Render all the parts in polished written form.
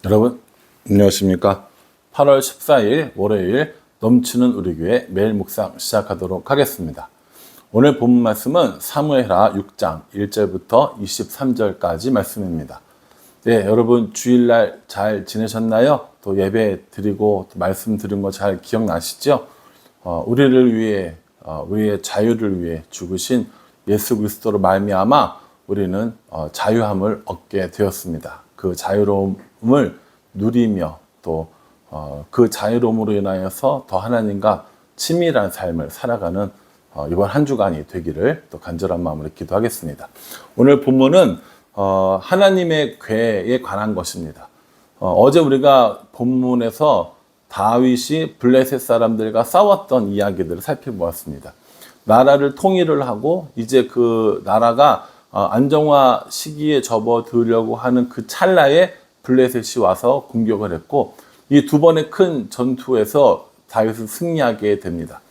여러분 안녕하십니까? 8월 14일 월요일 넘치는 우리 교회 매일 묵상 시작하도록 하겠습니다. 오늘 본문 말씀은 사무엘하 6장 1절부터 23절까지 말씀입니다. 네, 여러분 주일날 잘 지내셨나요? 또 예배 드리고 또 말씀 들은 거 잘 기억나시죠? 우리를 위해 우리의 자유를 위해 죽으신 예수 그리스도로 말미암아 우리는 자유함을 얻게 되었습니다. 그 자유로움을 누리며 또 그 자유로움으로 인하여서 더 하나님과 친밀한 삶을 살아가는 이번 한 주간이 되기를 또 간절한 마음으로 기도하겠습니다. 오늘 본문은 하나님의 궤에 관한 것입니다. 어제 우리가 본문에서 다윗이 블레셋 사람들과 싸웠던 이야기들을 살펴보았습니다. 나라를 통일을 하고 이제 그 나라가 안정화 시기에 접어들려고 하는 그 찰나에 블레셋이 와서 공격을 했고 이 두 번의 큰 전투에서 다윗은 승리하게 됩니다.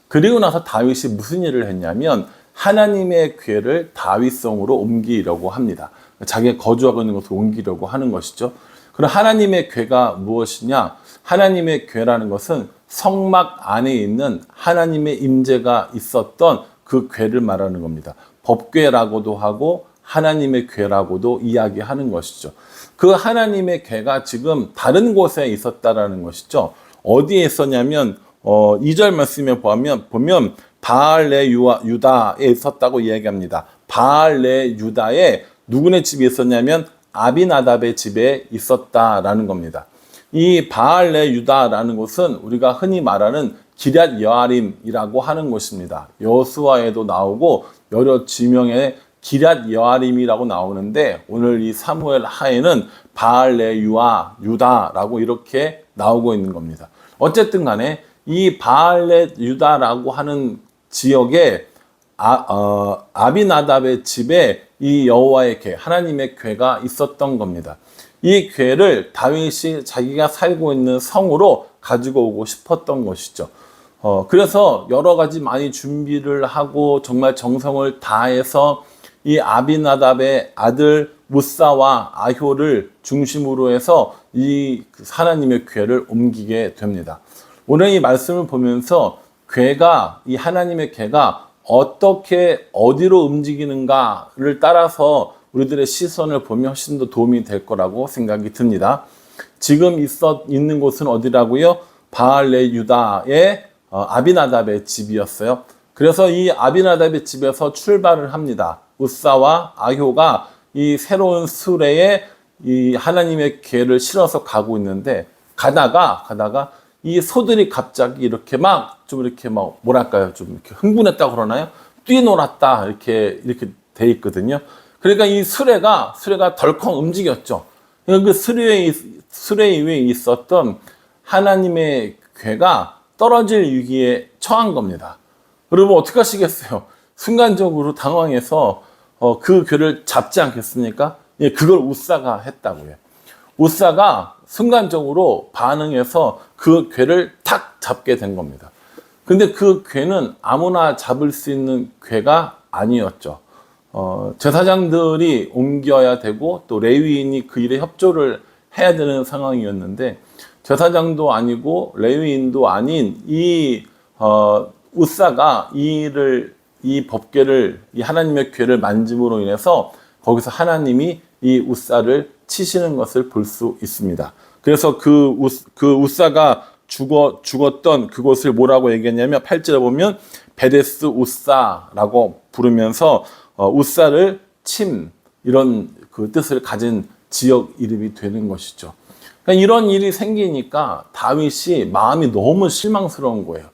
그리고 나서 다윗이 무슨 일을 했냐면 하나님의 궤를 다윗성으로 옮기려고 합니다. 자기가 거주하고 있는 곳으로 옮기려고 하는 것이죠. 그럼 하나님의 궤가 무엇이냐? 하나님의 궤라는 것은 성막 안에 있는 하나님의 임재가 있었던 그 궤를 말하는 겁니다. 법궤라고도 하고 하나님의 궤라고도 이야기하는 것이죠. 그 하나님의 궤가 지금 다른 곳에 있었다라는 것이죠. 어디에 있었냐면 2절 말씀에 보면 바알레 유다에 있었다고 이야기합니다. 바알레 유다에 누구네 집이 있었냐면 아비나답의 집에 있었다라는 겁니다. 이 바알레 유다라는 곳은 우리가 흔히 말하는 기럇 여아림이라고 하는 곳입니다. 여호수아에도 나오고 여러 지명에 기럇 여아림이라고 나오는데 오늘 이 사무엘 하에는 바알레 유다라고 이렇게 나오고 있는 겁니다. 어쨌든 간에 이 바알레 유다라고 하는 지역에 아비나답의 집에 이 여호와의 궤, 하나님의 궤가 있었던 겁니다. 이 궤를 다윗이 자기가 살고 있는 성으로 가지고 오고 싶었던 것이죠. 그래서 여러 가지 많이 준비를 하고 정말 정성을 다해서 이 아비나답의 아들 무사와 아효를 중심으로 해서 이 하나님의 궤를 옮기게 됩니다. 오늘 이 말씀을 보면서 이 하나님의 궤가 어떻게 어디로 움직이는가를 따라서 우리들의 시선을 보면 훨씬 더 도움이 될 거라고 생각이 듭니다. 지금 있는 곳은 어디라고요? 바알레 유다의 아비나답의 집이었어요. 그래서 이 아비나답의 집에서 출발을 합니다. 우사와 아효가 이 새로운 수레에 이 하나님의 궤를 실어서 가고 있는데 가다가 이 소들이 갑자기 이렇게 뭐랄까요? 좀 이렇게 흥분했다고 그러나요? 뛰놀았다. 이렇게 돼 있거든요. 그러니까 이 수레가 덜컹 움직였죠. 그 수레 위에 있었던 하나님의 궤가 떨어질 위기에 처한 겁니다. 여러분 어떻게 하시겠어요? 순간적으로 당황해서 그 궤를 잡지 않겠습니까? 예, 그걸 우사가 했다고요. 우사가 순간적으로 반응해서 그 궤를 탁 잡게 된 겁니다. 근데 그 궤는 아무나 잡을 수 있는 궤가 아니었죠. 제사장들이 옮겨야 되고 또 레위인이 그 일에 협조를 해야 되는 상황이었는데 제사장도 아니고 레위인도 아닌 이 우사가 이 법궤를 이 하나님의 궤를 만짐으로 인해서 거기서 하나님이 이 우사를 치시는 것을 볼 수 있습니다. 그래서 그 우사가 죽었던 그곳을 뭐라고 얘기했냐면 8절에 보면 베데스 우사라고 부르면서 우사를 이런 그 뜻을 가진 지역 이름이 되는 것이죠. 그러니까 이런 일이 생기니까 다윗이 마음이 너무 실망스러운 거예요.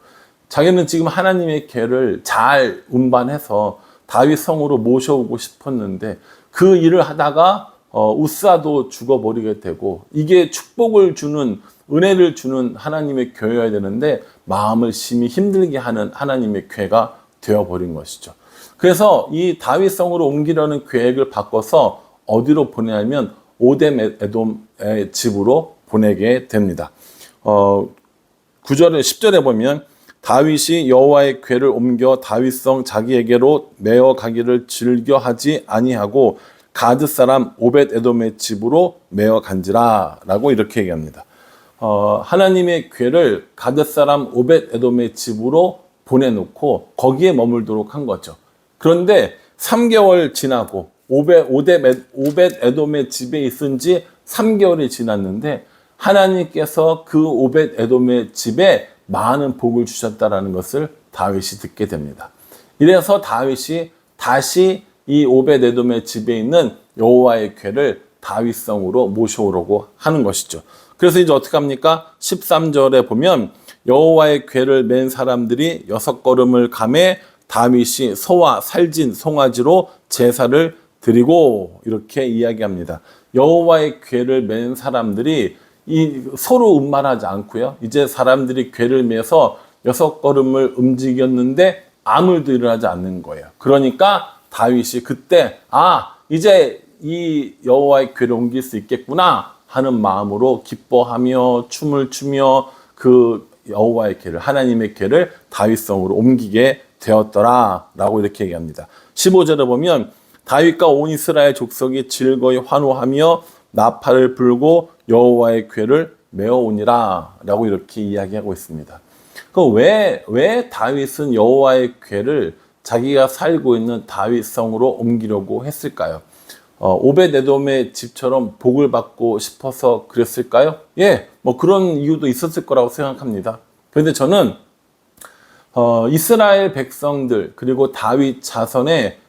자기는 지금 하나님의 궤를 잘 운반해서 다윗 성으로 모셔오고 싶었는데 그 일을 하다가 우사도 죽어버리게 되고 이게 축복을 주는 은혜를 주는 하나님의 궤여야 되는데 마음을 심히 힘들게 하는 하나님의 궤가 되어버린 것이죠. 그래서 이 다윗 성으로 옮기려는 계획을 바꿔서 어디로 보내냐면 오뎀 에돔의 집으로 보내게 됩니다. 10절에 보면 다윗이 여호와의 궤를 옮겨 다윗성 자기에게로 메어 가기를 즐겨하지 아니하고 가드 사람 오벳 에돔의 집으로 메어 간지라 라고 이렇게 얘기합니다. 하나님의 괴를 가드 사람 오벳 에돔의 집으로 보내놓고 거기에 머물도록 한 거죠. 그런데 3개월 지나고 오벳 에돔의 집에 있은 지 3개월이 지났는데 하나님께서 그 오벳 에돔의 집에 많은 복을 주셨다라는 것을 다윗이 듣게 됩니다. 이래서 다윗이 다시 이 오벳 에돔의 집에 있는 여호와의 궤를 다윗성으로 모셔오려고 하는 것이죠. 그래서 이제 어떻게 합니까? 13절에 보면 여호와의 궤를 맨 사람들이 6걸음을 가매 다윗이 소와 살진 송아지로 제사를 드리고 이렇게 이야기합니다. 여호와의 궤를 맨 사람들이 서로 운반하지 않고요. 이제 사람들이 궤를 매서 6걸음을 움직였는데 아무 일도 일어나지 않는 거예요. 그러니까 다윗이 그때 이제 이 여호와의 궤를 옮길 수 있겠구나 하는 마음으로 기뻐하며 춤을 추며 그 여호와의 궤를 하나님의 궤를 다윗성으로 옮기게 되었더라 라고 이렇게 얘기합니다. 15절에 보면 다윗과 온 이스라엘 족속이 즐거이 환호하며 나팔을 불고 여호와의 궤를 메어오니라 라고 이렇게 이야기하고 있습니다. 왜 다윗은 여호와의 궤를 자기가 살고 있는 다윗성으로 옮기려고 했을까요? 오벳 에돔의 집처럼 복을 받고 싶어서 그랬을까요? 뭐 그런 이유도 있었을 거라고 생각합니다. 그런데 저는 이스라엘 백성들 그리고 다윗 자신의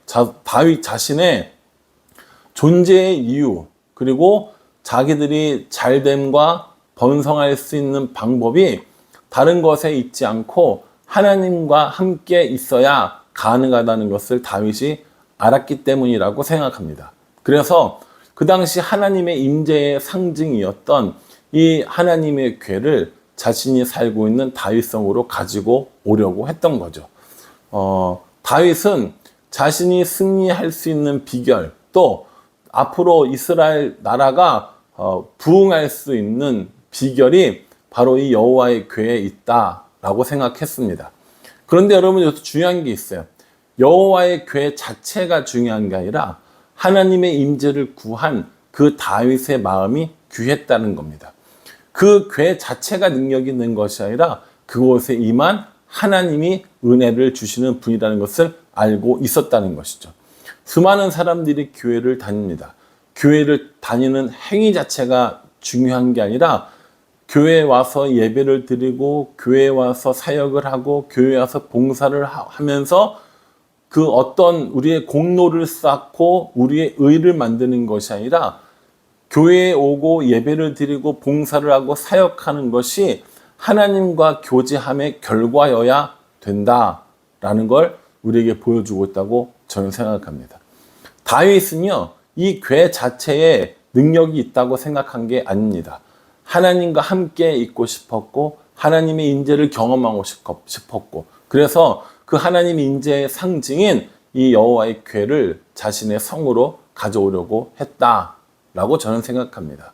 존재의 이유 그리고 자기들이 잘됨과 번성할 수 있는 방법이 다른 것에 있지 않고 하나님과 함께 있어야 가능하다는 것을 다윗이 알았기 때문이라고 생각합니다. 그래서 그 당시 하나님의 임재의 상징이었던 이 하나님의 궤를 자신이 살고 있는 다윗성으로 가지고 오려고 했던 거죠. 다윗은 자신이 승리할 수 있는 비결 또 앞으로 이스라엘 나라가 부흥할 수 있는 비결이 바로 이 여호와의 궤에 있다라고 생각했습니다. 그런데 여러분 여기서 중요한 게 있어요. 여호와의 궤 자체가 중요한 게 아니라 하나님의 임재를 구한 그 다윗의 마음이 귀했다는 겁니다. 그 궤 자체가 능력 있는 것이 아니라 그곳에 임한 하나님이 은혜를 주시는 분이라는 것을 알고 있었다는 것이죠. 수많은 사람들이 교회를 다닙니다. 교회를 다니는 행위 자체가 중요한 게 아니라 교회에 와서 예배를 드리고 교회에 와서 사역을 하고 교회에 와서 봉사를 하면서 그 어떤 우리의 공로를 쌓고 우리의 의를 만드는 것이 아니라 교회에 오고 예배를 드리고 봉사를 하고 사역하는 것이 하나님과 교제함의 결과여야 된다라는 걸 우리에게 보여주고 있다고 저는 생각합니다. 다윗은요, 이 궤 자체에 능력이 있다고 생각한 게 아닙니다. 하나님과 함께 있고 싶었고 하나님의 인재를 경험하고 싶었고 그래서 그 하나님의 인재의 상징인 이 여호와의 궤를 자신의 성으로 가져오려고 했다라고 저는 생각합니다.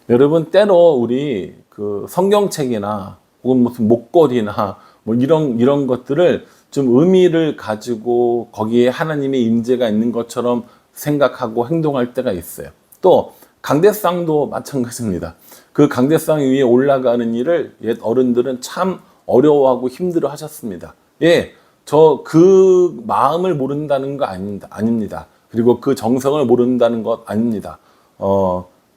여러분 때로 우리 그 성경책이나 혹은 무슨 목걸이나 뭐 이런 것들을 좀 의미를 가지고 거기에 하나님의 임재가 있는 것처럼 생각하고 행동할 때가 있어요. 또 강대상도 마찬가지입니다. 그 강대상 위에 올라가는 일을 옛 어른들은 참 어려워하고 힘들어 하셨습니다. 저 그 마음을 모른다는 거 아닙니다. 그리고 그 정성을 모른다는 것 아닙니다.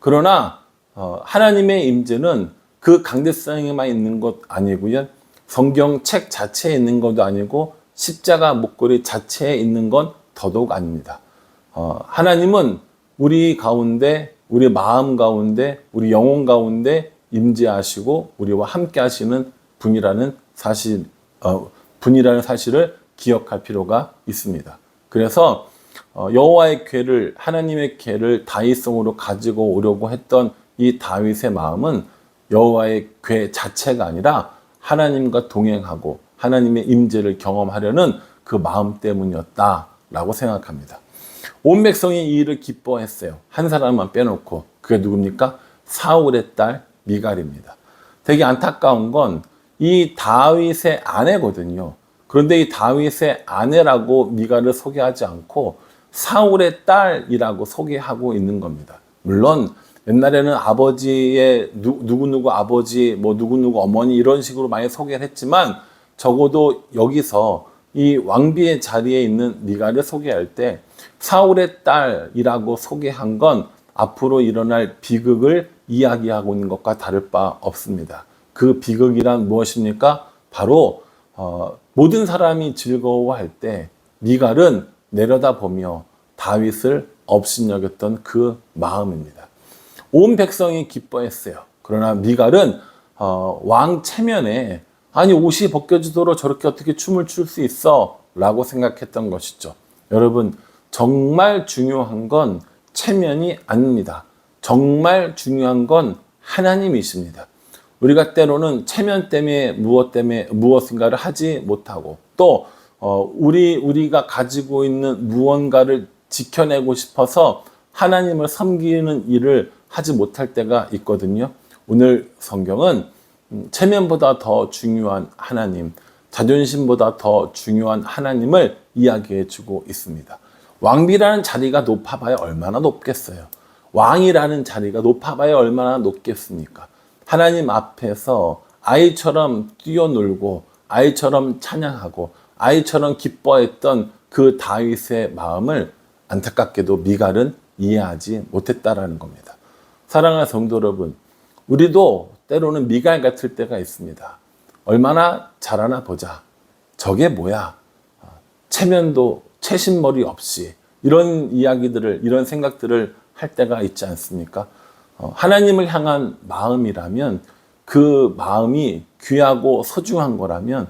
그러나 하나님의 임재는 그 강대상에만 있는 것 아니고요. 성경책 자체에 있는 것도 아니고 십자가 목걸이 자체에 있는 건 더더욱 아닙니다. 하나님은 우리 가운데, 우리 마음 가운데, 우리 영혼 가운데 임재하시고 우리와 함께 하시는 분이라는 사실을 기억할 필요가 있습니다. 그래서 여호와의 궤를, 하나님의 궤를 다윗성으로 가지고 오려고 했던 이 다윗의 마음은 여호와의 궤 자체가 아니라 하나님과 동행하고 하나님의 임재를 경험하려는 그 마음 때문이었다라고 생각합니다. 온 백성이 이 일을 기뻐했어요. 한 사람만 빼놓고. 그게 누굽니까? 사울의 딸 미갈입니다. 되게 안타까운 건 이 다윗의 아내거든요. 그런데 이 다윗의 아내라고 미갈을 소개하지 않고 사울의 딸이라고 소개하고 있는 겁니다. 물론 옛날에는 아버지의 누구누구 아버지, 뭐 누구누구 어머니 이런 식으로 많이 소개를 했지만 적어도 여기서 이 왕비의 자리에 있는 미갈을 소개할 때 사울의 딸이라고 소개한 건 앞으로 일어날 비극을 이야기하고 있는 것과 다를 바 없습니다. 그 비극이란 무엇입니까? 바로 모든 사람이 즐거워할 때 미갈은 내려다보며 다윗을 업신여겼던 그 마음입니다. 온 백성이 기뻐했어요. 그러나 미갈은 왕 체면에 아니 옷이 벗겨지도록 저렇게 어떻게 춤을 출 수 있어? 라고 생각했던 것이죠. 여러분 정말 중요한 건 체면이 아닙니다. 정말 중요한 건 하나님이십니다. 우리가 때로는 체면 때문에 무엇인가를 하지 못하고 또 우리가 가지고 있는 무언가를 지켜내고 싶어서 하나님을 섬기는 일을 하지 못할 때가 있거든요. 오늘 성경은 체면보다 더 중요한 하나님, 자존심보다 더 중요한 하나님을 이야기해 주고 있습니다. 왕비라는 자리가 높아봐야 얼마나 높겠어요. 왕이라는 자리가 높아봐야 얼마나 높겠습니까? 하나님 앞에서 아이처럼 뛰어놀고 아이처럼 찬양하고 아이처럼 기뻐했던 그 다윗의 마음을 안타깝게도 미갈은 이해하지 못했다라는 겁니다. 사랑하는 성도 여러분, 우리도 때로는 미갈 같을 때가 있습니다. 얼마나 잘하나 보자. 저게 뭐야? 체면도 채신머리 없이 이런 이야기들을, 이런 생각들을 할 때가 있지 않습니까? 하나님을 향한 마음이라면 그 마음이 귀하고 소중한 거라면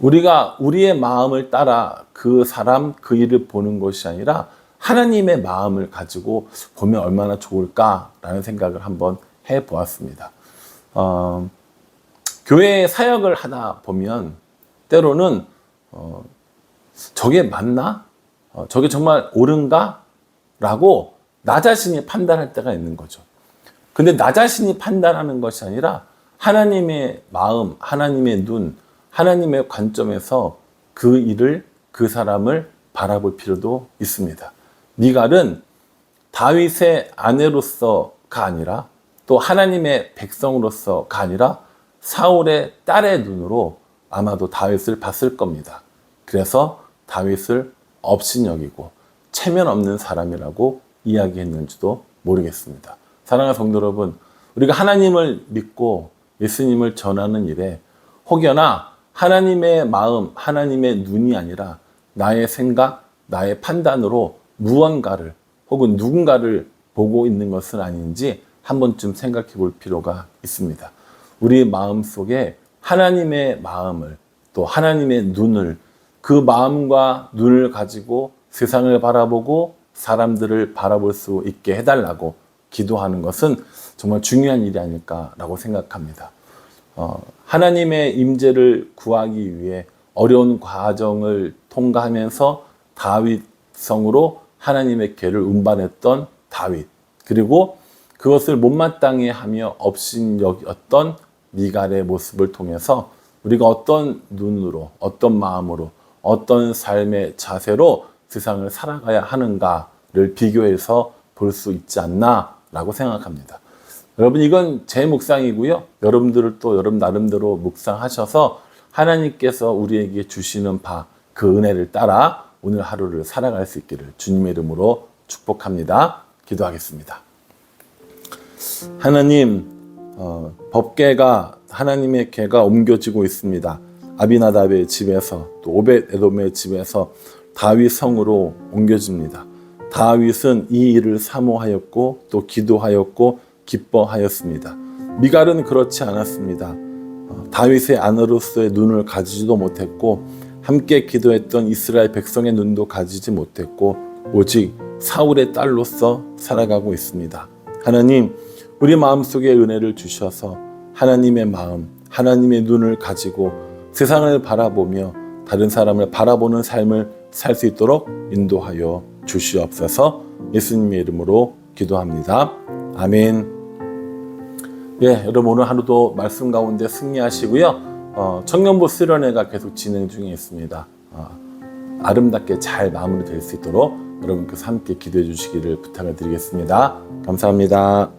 우리가 우리의 마음을 따라 그 사람, 그 일을 보는 것이 아니라 하나님의 마음을 가지고 보면 얼마나 좋을까라는 생각을 한번 해보았습니다. 교회 사역을 하다 보면 때로는 저게 맞나? 저게 정말 옳은가? 라고 나 자신이 판단할 때가 있는 거죠. 근데 나 자신이 판단하는 것이 아니라 하나님의 마음, 하나님의 눈, 하나님의 관점에서 그 일을, 그 사람을 바라볼 필요도 있습니다. 미갈은 다윗의 아내로서가 아니라 또 하나님의 백성으로서가 아니라 사울의 딸의 눈으로 아마도 다윗을 봤을 겁니다. 그래서 다윗을 업신여기고 체면 없는 사람이라고 이야기했는지도 모르겠습니다. 사랑하는 성도 여러분, 우리가 하나님을 믿고 예수님을 전하는 일에 혹여나 하나님의 마음, 하나님의 눈이 아니라 나의 생각, 나의 판단으로 무언가를 혹은 누군가를 보고 있는 것은 아닌지 한 번쯤 생각해 볼 필요가 있습니다. 우리 마음 속에 하나님의 마음을 또 하나님의 눈을 그 마음과 눈을 가지고 세상을 바라보고 사람들을 바라볼 수 있게 해달라고 기도하는 것은 정말 중요한 일이 아닐까라고 생각합니다. 하나님의 임재를 구하기 위해 어려운 과정을 통과하면서 다윗성으로 하나님의 궤를 운반했던 다윗, 그리고 그것을 못마땅해 하며 업신여겼던 미갈의 모습을 통해서 우리가 어떤 눈으로, 어떤 마음으로, 어떤 삶의 자세로 세상을 살아가야 하는가를 비교해서 볼 수 있지 않나라고 생각합니다. 여러분, 이건 제 묵상이고요. 여러분들을 또 여러분 나름대로 묵상하셔서 하나님께서 우리에게 주시는 바, 그 은혜를 따라 오늘 하루를 살아갈 수 있기를 주님의 이름으로 축복합니다. 기도하겠습니다. 하나님, 법궤가, 하나님의 궤가 옮겨지고 있습니다. 아비나답의 집에서 또 오벳에돔의 집에서 다윗 성으로 옮겨집니다. 다윗은 이 일을 사모하였고 또 기도하였고 기뻐하였습니다. 미갈은 그렇지 않았습니다. 다윗의 아내로서의 눈을 가지지도 못했고 함께 기도했던 이스라엘 백성의 눈도 가지지 못했고 오직 사울의 딸로서 살아가고 있습니다. 하나님, 우리 마음속에 은혜를 주셔서 하나님의 마음, 하나님의 눈을 가지고 세상을 바라보며 다른 사람을 바라보는 삶을 살 수 있도록 인도하여 주시옵소서. 예수님의 이름으로 기도합니다. 아멘. 예, 여러분 오늘 하루도 말씀 가운데 승리하시고요. 청년부 수련회가 계속 진행 중에 있습니다. 아름답게 잘 마무리될 수 있도록 여러분께서 함께 기도해 주시기를 부탁을 드리겠습니다. 감사합니다.